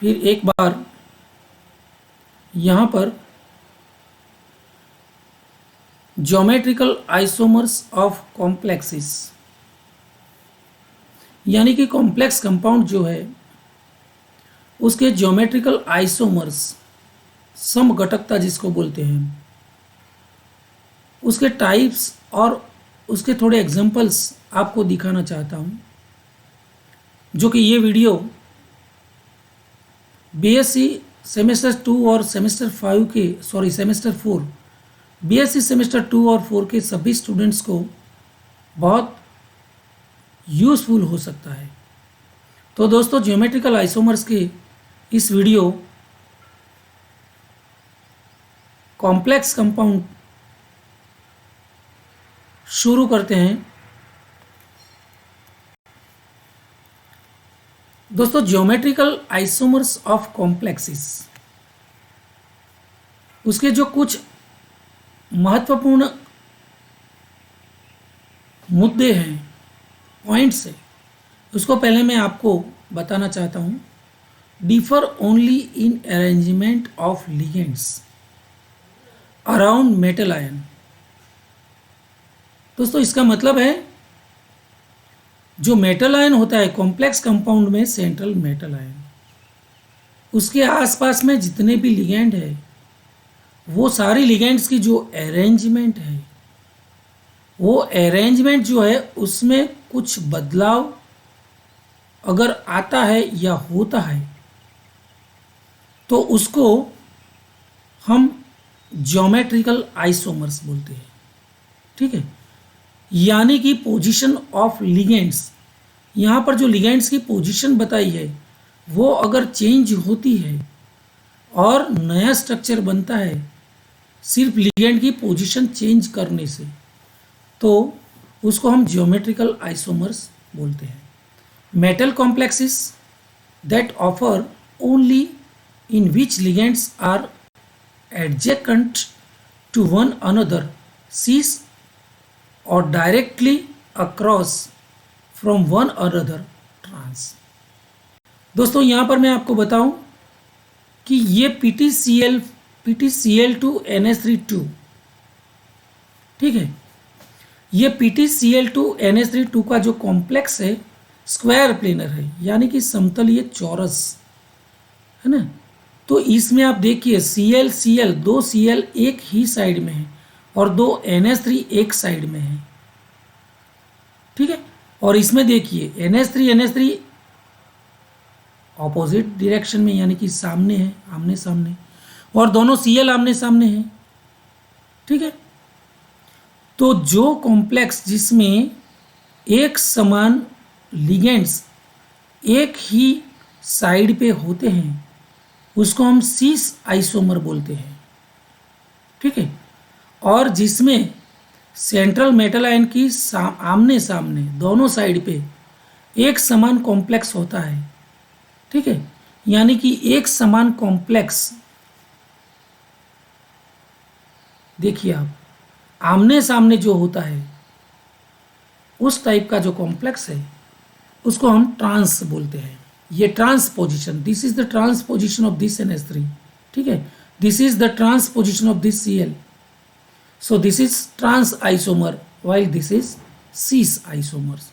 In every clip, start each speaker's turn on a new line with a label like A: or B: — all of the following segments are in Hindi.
A: फिर एक बार यहाँ पर ज्योमेट्रिकल आइसोमर्स ऑफ कॉम्प्लेक्सेस, यानी कि कॉम्प्लेक्स कंपाउंड जो है उसके ज्योमेट्रिकल आइसोमर्स, समघटकता जिसको बोलते हैं, उसके टाइप्स और उसके थोड़े एग्जांपल्स आपको दिखाना चाहता हूँ, जो कि ये वीडियो बीएससी सेमेस्टर 2 और सेमेस्टर 5 के सेमेस्टर 4 बीएससी सेमेस्टर 2 और 4 के सभी स्टूडेंट्स को बहुत यूज़फुल हो सकता है। तो दोस्तों, ज्योमेट्रिकल आइसोमर्स के इस वीडियो कॉम्प्लेक्स कंपाउंड शुरू करते हैं। दोस्तों, ज्योमेट्रिकल आइसोमर्स ऑफ कॉम्प्लेक्सेस, उसके जो कुछ महत्वपूर्ण मुद्दे हैं, पॉइंट्स है, उसको पहले मैं आपको बताना चाहता हूँ। Differ only in arrangement of ligands around metal ion. दोस्तों, इसका मतलब है जो मेटल आयन होता है कॉम्प्लेक्स कंपाउंड में, सेंट्रल मेटल आयन, उसके आसपास में जितने भी लिगेंड है, वो सारी लिगेंड्स की जो अरेंजमेंट है, वो अरेंजमेंट जो है उसमें कुछ बदलाव अगर आता है या होता है तो उसको हम ज्योमेट्रिकल आइसोमर्स बोलते हैं। ठीक है, यानी कि पोजीशन ऑफ लिगेंड्स, यहाँ पर जो लिगेंड्स की पोजीशन बताई है वो अगर चेंज होती है और नया स्ट्रक्चर बनता है सिर्फ लिगेंड की पोजीशन चेंज करने से, तो उसको हम ज्योमेट्रिकल आइसोमर्स बोलते हैं। Metal complexes that offer only in which ligands are adjacent to one another cease or directly across from one another trans। दोस्तों, यहाँ पर मैं आपको बताऊं कि ये PtCl2 NH3 ठीक है, ये PtCl2 NH3 का जो कॉम्प्लेक्स है स्क्वायर प्लेनर है, यानी कि समतलीय चौरस है ना। तो इसमें आप देखिए Cl दो Cl एक ही साइड में है और दो NH3 एक साइड में है। ठीक है, और इसमें देखिए NH3 ऑपोजिट डायरेक्शन में, यानी कि सामने है, आमने सामने, और दोनों Cl आमने सामने हैं। ठीक है, तो जो कॉम्प्लेक्स जिसमें एक समान लिगेंड्स एक ही साइड पे होते हैं उसको हम सीस आइसोमर बोलते हैं। ठीक है, और जिसमें सेंट्रल मेटल आयन की आमने सामने दोनों साइड पे एक समान कॉम्प्लेक्स होता है। ठीक है, यानी कि एक समान कॉम्प्लेक्स, देखिए आप, आमने सामने जो होता है उस टाइप का जो कॉम्प्लेक्स है उसको हम ट्रांस बोलते हैं। ये transposition, this is the transposition of this NH3। ठीक है, this is the transposition of this Cl, so this is trans isomer while this is cis isomers.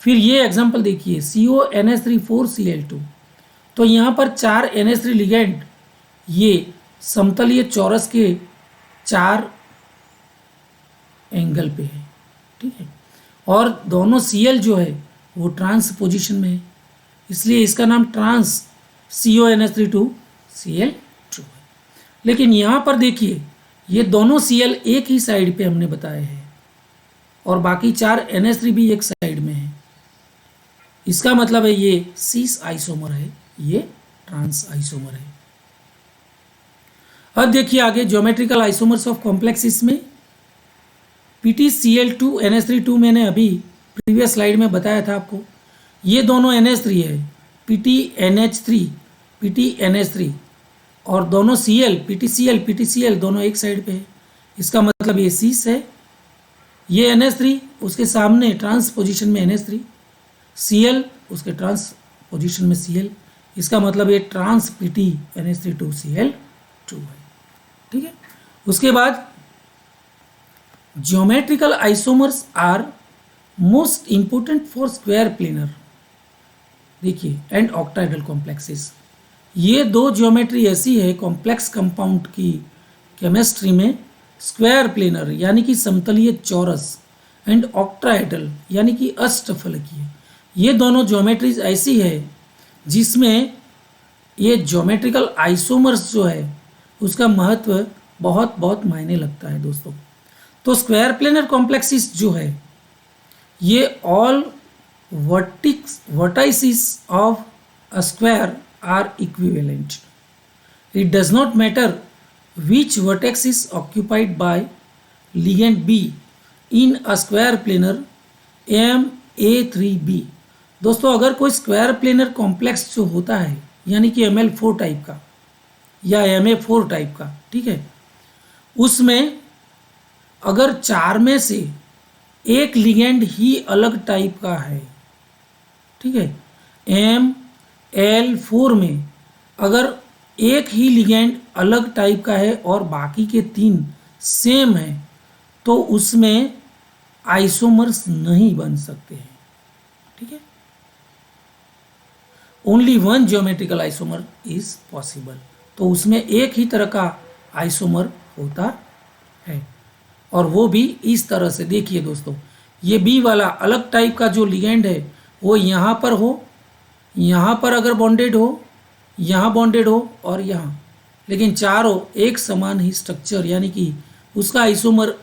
A: फिर ये एग्जांपल देखिए CONH3 4Cl2, तो यहाँ पर 4 NH3 लिगेंड ये समतलीय चौरस के 4 एंगल पे है। ठीक है, और दोनों Cl जो है वो ट्रांस पोजिशन में है, इसलिए इसका नाम ट्रांस CONH3 Cl2 है। लेकिन यहाँ पर देखिए ये दोनों Cl एक ही साइड पे हमने बताए हैं और बाकी 4 NH3 भी एक साइड में है, इसका मतलब है ये सीस आइसोमर है, ये ट्रांस आइसोमर है। अब देखिए आगे ज्योमेट्रिकल आइसोमर्स ऑफ कॉम्प्लेक्सेस में PtCl2 NH3 मैंने अभी प्रीवियस स्लाइड में बताया था आपको, ये दोनों NH3 है, PtNH3 और दोनों PtCl दोनों एक साइड पे है, इसका मतलब ये सीस है, ये NH3 उसके सामने ट्रांस पोजीशन में NH3, Cl उसके ट्रांस पोजीशन में Cl, इसका मतलब ये ट्रांस पीटी NH3 2Cl2 है। ठीक है, उसके बाद geometrical isomers are most important for square planar, देखिए, एंड ऑक्टाहेड्रल कॉम्प्लेक्सेस। ये दो ज्योमेट्री ऐसी है कॉम्प्लेक्स कंपाउंड की केमिस्ट्री में, स्क्वायर प्लेनर यानी कि समतलीय चौरस, एंड ऑक्टाहेड्रल यानी कि अष्टफलकीय, ये दोनों ज्योमेट्रीज ऐसी है जिसमें ये ज्योमेट्रिकल आइसोमर्स जो है उसका महत्व बहुत बहुत मायने लगता है दोस्तों। तो स्क्वायर प्लेनर कॉम्प्लेक्सेस जो है ये all vertices of a square are equivalent. It does not matter which vertex is occupied by ligand B in a square planar MA3B। दोस्तों अगर कोई स्क्वायर प्लेनर कॉम्प्लेक्स जो होता है यानी कि ML4 टाइप का या MA4 टाइप का, ठीक है, उसमें अगर चार में से एक लिगेंड ही अलग टाइप का है, ठीक है, ML4 में अगर एक ही लिगेंड अलग टाइप का है और बाकी के तीन सेम है तो उसमें आइसोमर्स नहीं बन सकते हैं। ठीक है, only one geometrical isomer is possible, तो उसमें एक ही तरह का आइसोमर होता है और वो भी इस तरह से। देखिए दोस्तों, ये बी वाला अलग टाइप का जो लिगेंड है वो यहाँ पर हो, यहाँ पर अगर बॉन्डेड हो, यहाँ बॉन्डेड हो और यहाँ, लेकिन चारों एक समान ही स्ट्रक्चर यानी कि उसका आइसोमर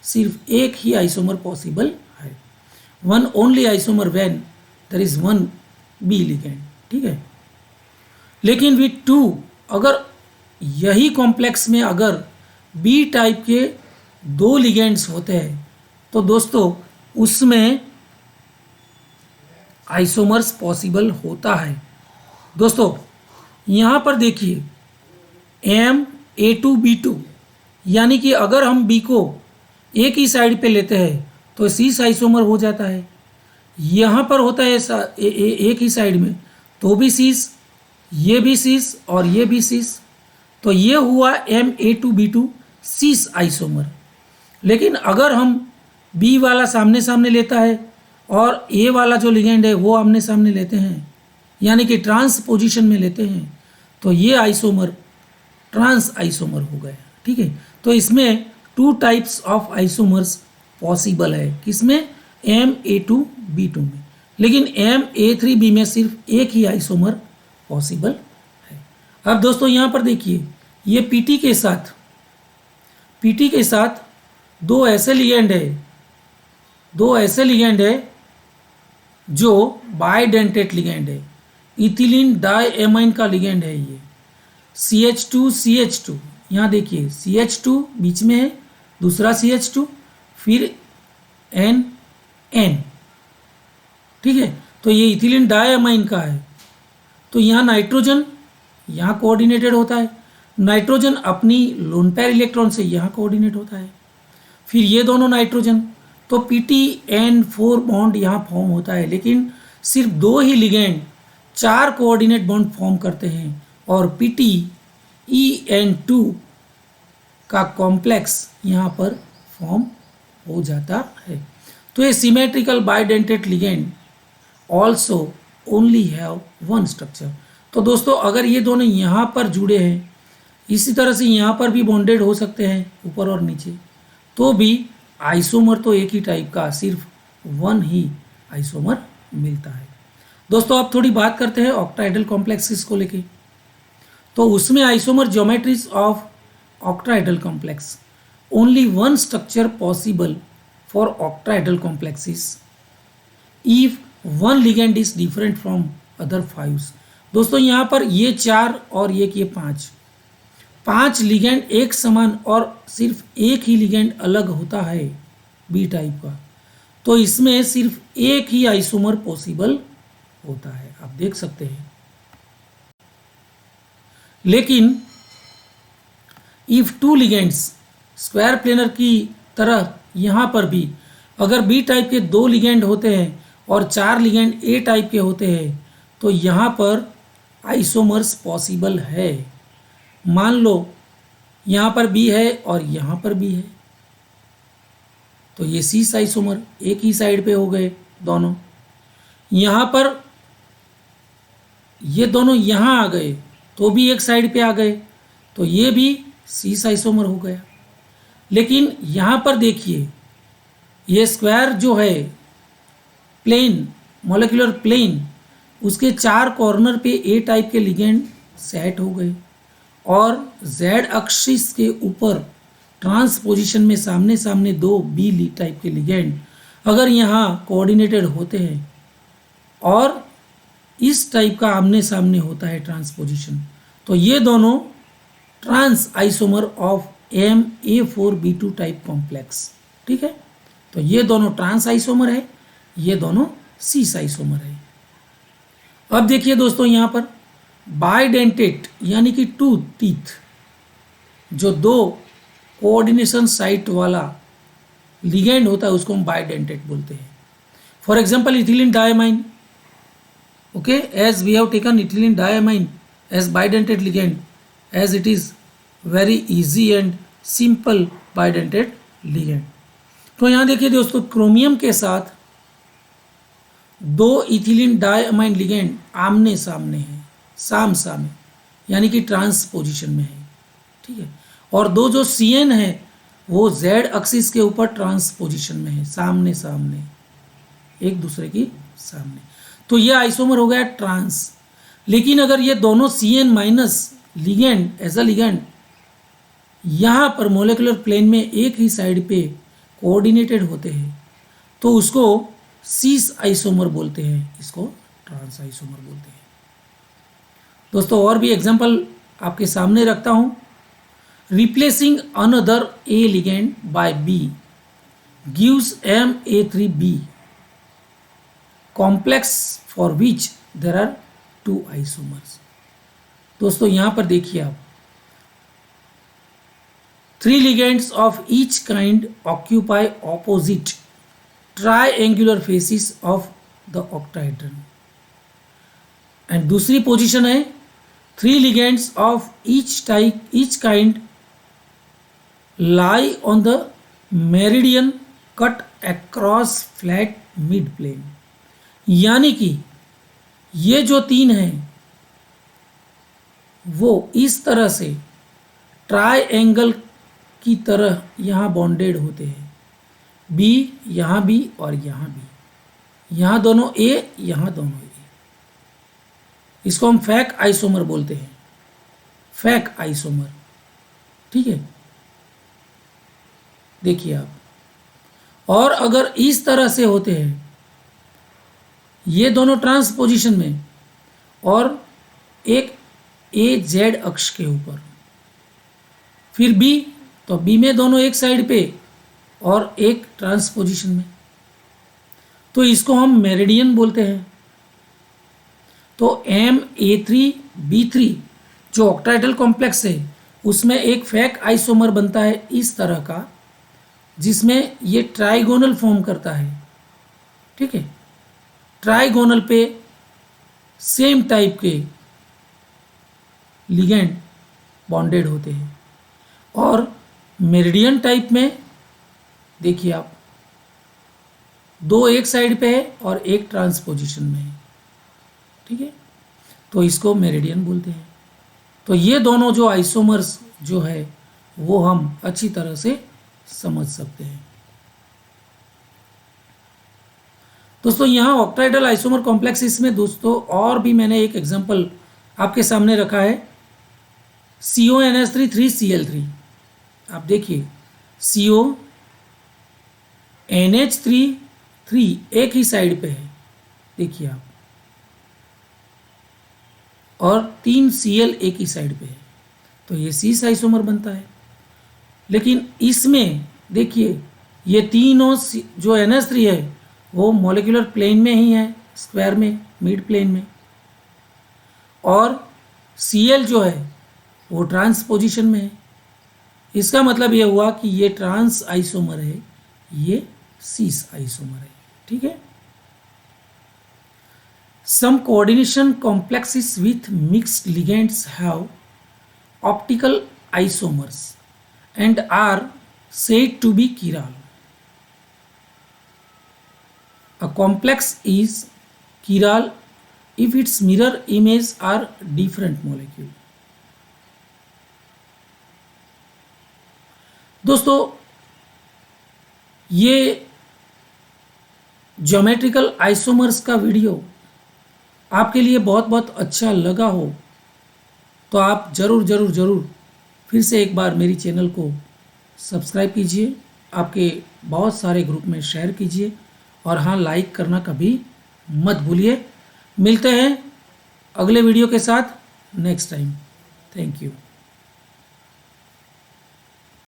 A: सिर्फ एक ही आइसोमर पॉसिबल है, one only isomer when there is one B ligand. ठीक है, लेकिन विथ टू, अगर यही कॉम्प्लेक्स में अगर बी टाइप के दो लिगेंड्स होते हैं तो दोस्तों उसमें आइसोमर्स पॉसिबल होता है। दोस्तों यहाँ पर देखिए MA2B2 यानी कि अगर हम बी को एक ही साइड पे लेते हैं तो सीस आइसोमर हो जाता है, यहाँ पर होता है एक ही साइड में तो भी सीस, ये भी सीस और ये भी सीस, तो ये हुआ MA2B2 सीस आइसोमर। लेकिन अगर हम बी वाला सामने सामने लेता है और ए वाला जो लिगेंड है वो आमने सामने लेते हैं यानी कि ट्रांस पोजीशन में लेते हैं तो ये आइसोमर ट्रांस आइसोमर हो गया। ठीक है, तो इसमें two types of isomers possible है, किसमें, MA2B2 में, लेकिन MA3B में सिर्फ एक ही आइसोमर पॉसिबल है। अब दोस्तों यहाँ पर देखिए, ये PT के साथ दो ऐसे लिगेंड है जो बाइडेंटेट लिगेंड है, इथिलीन डाइएमाइन का लिगेंड है ये, CH2 यहाँ देखिए CH2 बीच में है, दूसरा CH2, फिर N। ठीक है, तो ये इथिलीन डाइएमाइन का है। तो यहाँ नाइट्रोजन यहाँ कोऑर्डिनेटेड होता है, नाइट्रोजन अपनी लोन पेयर इलेक्ट्रॉन से यहाँ कोऑर्डिनेट होता है, फिर ये दोनों नाइट्रोजन, तो PTN4 बॉन्ड यहाँ फॉर्म होता है, लेकिन सिर्फ दो ही लिगेंड चार कोऑर्डिनेट बॉन्ड फॉर्म करते हैं और PTEN2 का कॉम्प्लेक्स यहाँ पर फॉर्म हो जाता है। तो ये symmetrical bidentate ligand also only have one structure. तो दोस्तों अगर ये दोनों यहाँ पर जुड़े हैं, इसी तरह से यहाँ पर भी बॉन्डेड हो सकते हैं ऊपर और नीचे, तो भी आइसोमर तो एक ही टाइप का, सिर्फ वन ही आइसोमर मिलता है। दोस्तों अब थोड़ी बात करते हैं ऑक्टाहेड्रल कॉम्प्लेक्सेस को लेके। तो उसमें isomer geometries of octahedral complex, only one structure possible for octahedral complexes if one ligand is different from other fives. दोस्तों यहाँ पर ये चार और ये पांच लिगेंड एक समान और सिर्फ एक ही लिगेंड अलग होता है बी टाइप का, तो इसमें सिर्फ एक ही आइसोमर पॉसिबल होता है, आप देख सकते हैं। लेकिन if two ligands, square planar की तरह यहाँ पर भी अगर बी टाइप के दो लिगेंड होते हैं और चार लिगेंड ए टाइप के होते हैं तो यहाँ पर आइसोमर्स पॉसिबल है। मान लो यहाँ पर बी है और यहाँ पर भी है, तो ये सीस आइसोमर एक ही साइड पे हो गए दोनों। यहाँ पर ये दोनों यहाँ आ गए तो भी एक साइड पे आ गए, तो ये भी सीस आइसोमर हो गया। लेकिन यहाँ पर देखिए, ये स्क्वायर जो है प्लेन, मॉलिक्यूलर प्लेन, उसके 4 कॉर्नर पे ए टाइप के लिगेंड सेट हो गए और जेड एक्सिस के ऊपर ट्रांस पोजीशन में सामने सामने 2 बी ली टाइप के लिगेंड अगर यहाँ कोऑर्डिनेटेड होते हैं और इस टाइप का आमने सामने होता है ट्रांसपोजिशन, तो ये दोनों trans isomer of MA4B2 type complex. ठीक है, तो ये दोनों ट्रांस आइसोमर है, ये दोनों सीस आइसोमर है। अब देखिए दोस्तों, यहाँ पर बाइडेंटेट यानी कि 2 टीथ, जो 2 कोऑर्डिनेशन साइट वाला लिगेंड होता है उसको हम बाइडेंटेट बोलते हैं। For example ethylene diamine, okay, as we have taken ethylene diamine as bidentate ligand, as it is very easy and simple bidentate ligand। तो यहाँ देखिए दोस्तों, क्रोमियम के साथ 2 इथिलीन डायमाइन लिगेंड आमने सामने हैं, साम सामे, यानी कि ट्रांस पोजीशन में है। ठीक है, और 2 जो CN है वो जेड एक्सिस के ऊपर ट्रांस पोजीशन में है, सामने सामने, एक दूसरे की सामने, तो ये आइसोमर हो गया ट्रांस। लेकिन अगर ये दोनों CN minus ligand as a ligand यहाँ पर मोलेकुलर प्लेन में एक ही साइड पे कोऑर्डिनेटेड होते हैं तो उसको सीस आइसोमर बोलते हैं, इसको ट्रांस आइसोमर बोलते हैं। दोस्तों और भी एग्जांपल आपके सामने रखता हूँ। Replacing another A ligand by B gives MA3B complex for which there are 2 isomers। दोस्तों यहाँ पर देखिए आप, 3 ligands of each kind occupy opposite triangular faces of the octahedron, and दूसरी पोजीशन है 3 ligands of each kind lie on the meridian cut across flat mid plane। यानी कि ये जो 3 हैं वो इस तरह से ट्राइएंगल की तरह यहाँ बॉन्डेड होते हैं, बी यहाँ भी और यहाँ भी, यहाँ दोनों ए, यहाँ दोनों ए। इसको हम फैक आइसोमर बोलते हैं, फैक आइसोमर। ठीक है, देखिए आप, और अगर इस तरह से होते हैं ये दोनों ट्रांसपोजिशन में और एक AZ अक्ष के ऊपर, फिर B, तो B में दोनों एक साइड पे और एक ट्रांसपोजिशन में, तो इसको हम मेरिडियन बोलते हैं। तो MA3B3 जो ऑक्टाहेड्रल कॉम्प्लेक्स है उसमें एक फैक आइसोमर बनता है इस तरह का, जिसमें ये ट्राइगोनल फॉर्म करता है। ठीक है, ट्राइगोनल पे सेम टाइप के लिगेंड बॉन्डेड होते हैं, और मेरिडियन टाइप में देखिए आप, 2 एक साइड पे है और एक ट्रांसपोजिशन में है। ठीक है, तो इसको मेरिडियन बोलते हैं। तो ये दोनों जो आइसोमर्स जो है वो हम अच्छी तरह से समझ सकते हैं। दोस्तों यहाँ ऑक्टाहेड्रल आइसोमर कॉम्प्लेक्सेस में दोस्तों और भी मैंने एक एग्जांपल आपके सामने रखा है, CONH3 3Cl3। आप देखिए, CONH3 एक ही साइड पे है, देखिए आप, और 3 Cl एक ही साइड पे है, तो ये सीस आइसोमर बनता है। लेकिन इसमें देखिए, ये तीनों जो NH3 है वो मॉलिक्यूलर प्लेन में ही है, स्क्वायर में, मिड प्लेन में, और Cl जो है वो ट्रांस पोजीशन में है। इसका मतलब ये हुआ कि ये ट्रांस आइसोमर है, ये सीस आइसोमर है। ठीक है, Some coordination complexes with mixed ligands have optical isomers and are said to be chiral. A complex is chiral if its mirror images are different molecule. दोस्तों, ये ज्योमेट्रिकल आइसोमर्स का वीडियो आपके लिए बहुत बहुत अच्छा लगा हो तो आप ज़रूर फिर से एक बार मेरी चैनल को सब्सक्राइब कीजिए, आपके बहुत सारे ग्रुप में शेयर कीजिए और हाँ, लाइक करना कभी मत भूलिए। मिलते हैं अगले वीडियो के साथ नेक्स्ट टाइम। Thank you.